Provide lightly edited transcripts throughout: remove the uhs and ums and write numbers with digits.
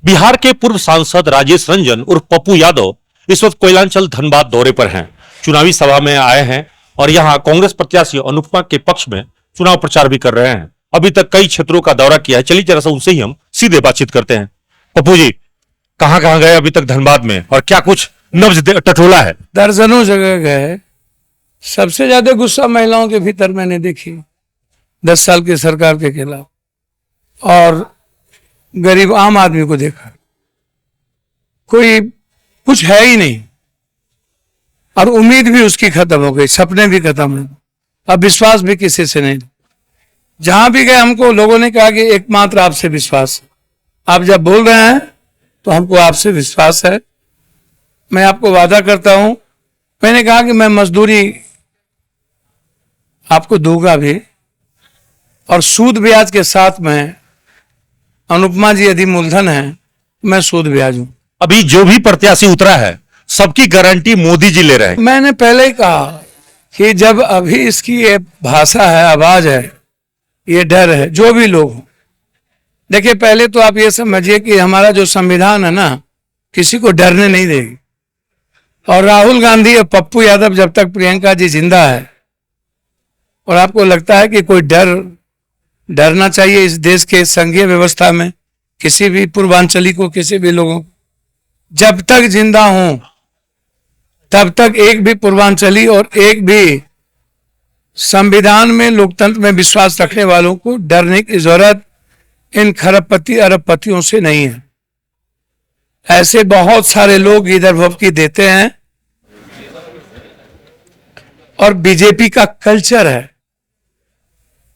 बिहार के पूर्व सांसद राजेश रंजन उर्फ पप्पू यादव इस वक्त कोयलांचल धनबाद दौरे पर हैं। चुनावी सभा में आए हैं और यहां कांग्रेस प्रत्याशी अनुपमा के पक्ष में चुनाव प्रचार भी कर रहे हैं। अभी तक कई क्षेत्रों का दौरा किया है। चलिए जरा सा उनसे ही हम सीधे बातचीत करते हैं। पप्पू जी, कहां कहां गए अभी तक धनबाद में और क्या कुछ नब्ज टटोला है? दर्जनों जगह गए। सबसे ज्यादा गुस्सा महिलाओं के भीतर मैंने देखी 10 साल की सरकार के खिलाफ, और गरीब आम आदमी को देखा। कोई कुछ है ही नहीं और उम्मीद भी उसकी खत्म हो गई, सपने भी खत्म हो गए, अब विश्वास भी किसी से नहीं। जहां भी गए हमको लोगों ने कहा कि एकमात्र आपसे विश्वास है। आप जब बोल रहे हैं तो हमको आपसे विश्वास है। मैं आपको वादा करता हूं, मैंने कहा कि मैं मजदूरी आपको दूंगा भी, और सूद ब्याज के साथ में अनुपमा जी यदि मूलधन है, मैं सूद ब्याज हूं। अभी जो भी प्रत्याशी उतरा है सबकी गारंटी मोदी जी ले रहे हैं। मैंने पहले ही कहा कि जब अभी इसकी ये भाषा है, आवाज है, ये डर है, जो भी लोग हो। देखिए, पहले तो आप ये समझिए कि हमारा जो संविधान है ना, किसी को डरने नहीं देगी। और राहुल गांधी और पप्पू यादव जब तक प्रियंका जी जिंदा है और आपको लगता है कि कोई डरना चाहिए इस देश के संघीय व्यवस्था में, किसी भी पूर्वांचली को, किसी भी लोगों को, जब तक जिंदा हूं तब तक एक भी पूर्वांचली और एक भी संविधान में, लोकतंत्र में विश्वास रखने वालों को डरने की जरूरत इन खरबपति अरबपतियों से नहीं है। ऐसे बहुत सारे लोग इधर भपकी देते हैं और बीजेपी का कल्चर है,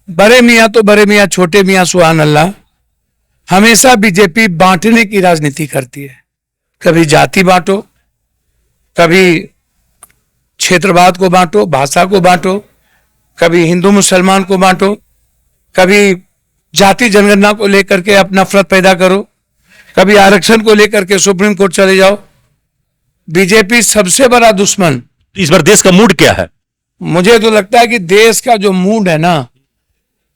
बड़े मियां तो बड़े मियां, छोटे मियां सुभान अल्लाह। हमेशा बीजेपी बांटने की राजनीति करती है। कभी जाति बांटो, कभी क्षेत्रवाद को बांटो, भाषा को बांटो, कभी हिंदू मुसलमान को बांटो, कभी जाति जनगणना को लेकर के अपना नफरत पैदा करो, कभी आरक्षण को लेकर के सुप्रीम कोर्ट चले जाओ। बीजेपी सबसे बड़ा दुश्मन। इस बार देश का मूड क्या है? मुझे तो लगता है कि देश का जो मूड है ना,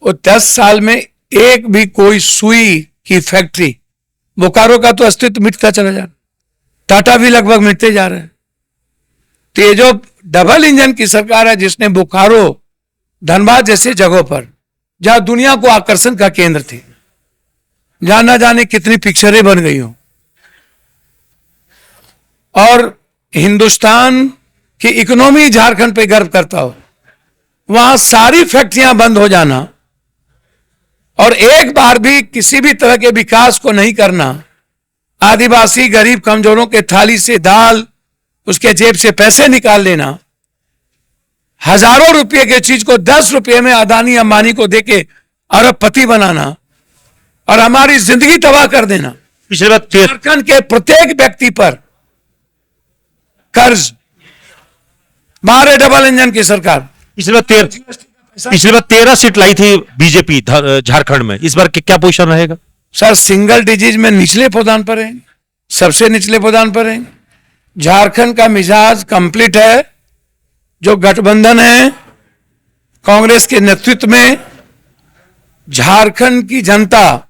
वो 10 साल में एक भी कोई सुई की फैक्ट्री, बोकारो का तो अस्तित्व मिटता चला जा रहा, टाटा भी लगभग मिटते जा रहे हैं। तो ये जो डबल इंजन की सरकार है, जिसने बोकारो, धनबाद जैसे जगहों पर जहां दुनिया को आकर्षण का केंद्र थी, जहां ना जाने कितनी पिक्चरें बन गई हो, और हिंदुस्तान की इकोनॉमी झारखंड पे गर्व करता हो, वहां सारी फैक्ट्रियां बंद हो जाना और एक बार भी किसी भी तरह के विकास को नहीं करना, आदिवासी गरीब कमजोरों के थाली से दाल, उसके जेब से पैसे निकाल लेना, हजारों रुपए के चीज को 10 रुपए में अदानी अंबानी को देके अरबपति बनाना और हमारी जिंदगी तबाह कर देना। पिछले बार झारखंड के प्रत्येक व्यक्ति पर कर्ज, मारे डबल इंजन की सरकार। पिछले बार 13 सीट लाई थी बीजेपी झारखंड में। इस बार क्या पोजीशन रहेगा? सर, सिंगल डिजिट में निचले पदान पर है, सबसे निचले पदान पर है। झारखंड का मिजाज कंप्लीट है। जो गठबंधन है कांग्रेस के नेतृत्व में, झारखंड की जनता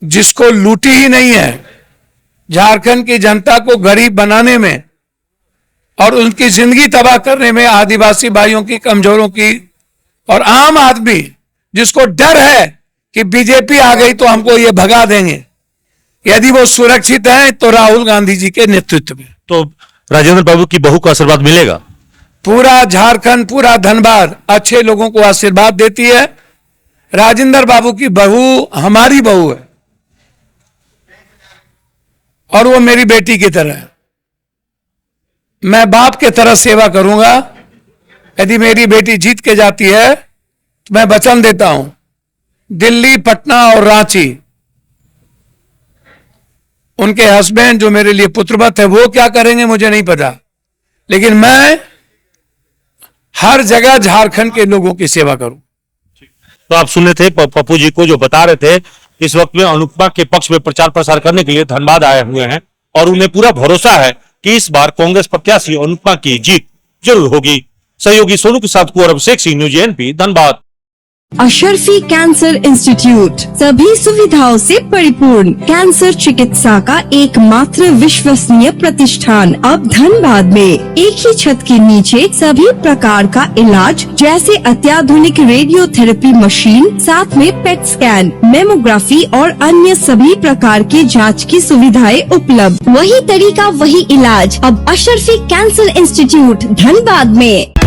जिसको लूटी ही नहीं है, झारखंड की जनता को गरीब बनाने में और उनकी जिंदगी तबाह करने में, आदिवासी भाइयों की, कमजोरों की, और आम आदमी जिसको डर है कि बीजेपी आ गई तो हमको ये भगा देंगे, यदि वो सुरक्षित हैं तो राहुल गांधी जी के नेतृत्व में। तो राजेंद्र बाबू की बहू का आशीर्वाद मिलेगा? पूरा झारखंड, पूरा धनबाद अच्छे लोगों को आशीर्वाद देती है। राजेंद्र बाबू की बहू हमारी बहू है और वो मेरी बेटी की तरह है। मैं बाप के तरह सेवा करूंगा। यदि मेरी बेटी जीत के जाती है तो मैं वचन देता हूं, दिल्ली, पटना और रांची, उनके हस्बैंड जो मेरे लिए पुत्रवत है, वो क्या करेंगे मुझे नहीं पता, लेकिन मैं हर जगह झारखंड के लोगों की सेवा करूं। तो आप सुन रहे थे पप्पू जी को जो बता रहे थे, इस वक्त में अनुपमा के पक्ष में प्रचार प्रसार करने के लिए धनबाद आए हुए हैं और उन्हें पूरा भरोसा है कि इस बार कांग्रेस प्रत्याशी अनुपमा की जीत जरूर होगी। सहयोगी सोनू के साथ Kunwar Abhishek Singh, news ANP, Dhanbad. Ashrafi cancer institute सभी सुविधाओं से परिपूर्ण कैंसर चिकित्सा का एकमात्र विश्वसनीय प्रतिष्ठान अब धनबाद में एक ही छत के नीचे सभी प्रकार का इलाज जैसे अत्याधुनिक रेडियोथेरेपी मशीन, साथ में पेट स्कैन, मेमोग्राफी और अन्य सभी प्रकार के जांच की सुविधाएं उपलब्ध। वही तरीका वही इलाज अब अशरफी कैंसर इंस्टीट्यूट धनबाद में।